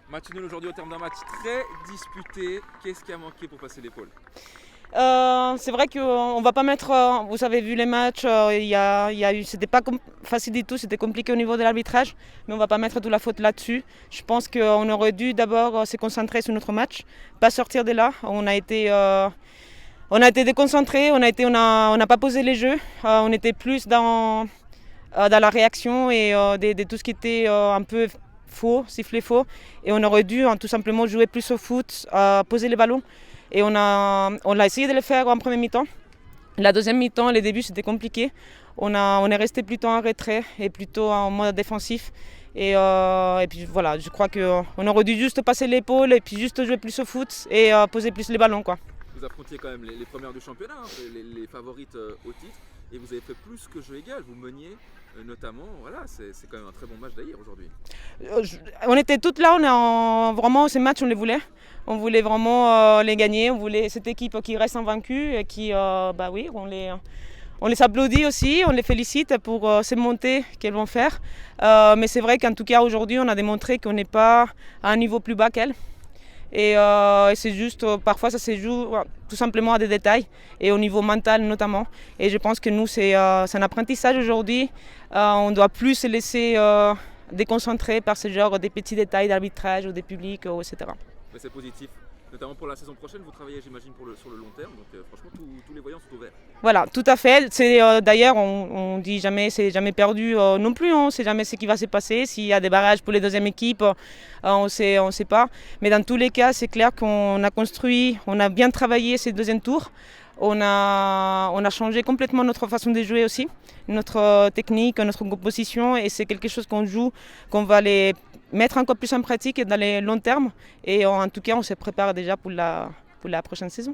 Match nul aujourd'hui au terme d'un match très disputé. Qu'est-ce qui a manqué pour passer l'épaule? C'est vrai qu'on va pas mettre, vous avez vu les matchs, c'était pas facile du tout, c'était compliqué au niveau de l'arbitrage, mais on va pas mettre toute la faute là-dessus. Je pense qu'on aurait dû d'abord se concentrer sur notre match, pas sortir de là. On a été déconcentrés, on n'a pas posé les jeux, on était plus dans la réaction et de tout ce qui était un peu faux, sifflé faux. Et on aurait dû tout simplement jouer plus au foot, poser les ballons. Et on a essayé de le faire en première mi-temps. La deuxième mi-temps, les débuts, c'était compliqué. On est resté plutôt en retrait et plutôt en mode défensif. Et puis voilà, je crois qu'on aurait dû juste passer l'épaule et puis juste jouer plus au foot et poser plus les ballons, quoi. Vous affrontiez quand même les premières du championnat, hein, les favorites au titre, et vous avez fait plus que jeu égal. Vous meniez notamment, voilà, c'est quand même un très bon match d'ailleurs aujourd'hui. On était toutes là, vraiment ces matchs on les voulait. On voulait vraiment les gagner, on voulait cette équipe qui reste invaincue et qui, bah oui, on les applaudit aussi, on les félicite pour ces montées qu'elles vont faire. Mais c'est vrai qu'en tout cas aujourd'hui on a démontré qu'on n'est pas à un niveau plus bas qu'elles. Et c'est juste, parfois ça se joue tout simplement à des détails et au niveau mental notamment. Et je pense que nous, c'est un apprentissage aujourd'hui. On doit plus se laisser déconcentrer par ce genre de petits détails d'arbitrage ou des publics, etc. Mais c'est positif, notamment pour la saison prochaine. Vous travaillez, j'imagine, sur le long terme. Donc franchement, tous les voyants sont ouverts. Voilà, tout à fait. D'ailleurs, on dit jamais, c'est jamais perdu non plus. On ne sait jamais ce qui va se passer. S'il y a des barrages pour les deuxièmes équipes, on sait pas. Mais dans tous les cas, c'est clair qu'on a construit, on a bien travaillé ces deuxièmes tours. On a changé complètement notre façon de jouer aussi, notre technique, notre composition. Et c'est quelque chose qu'on joue, qu'on va les mettre encore plus en pratique dans les longs termes. Et en tout cas, on se prépare déjà pour la prochaine saison.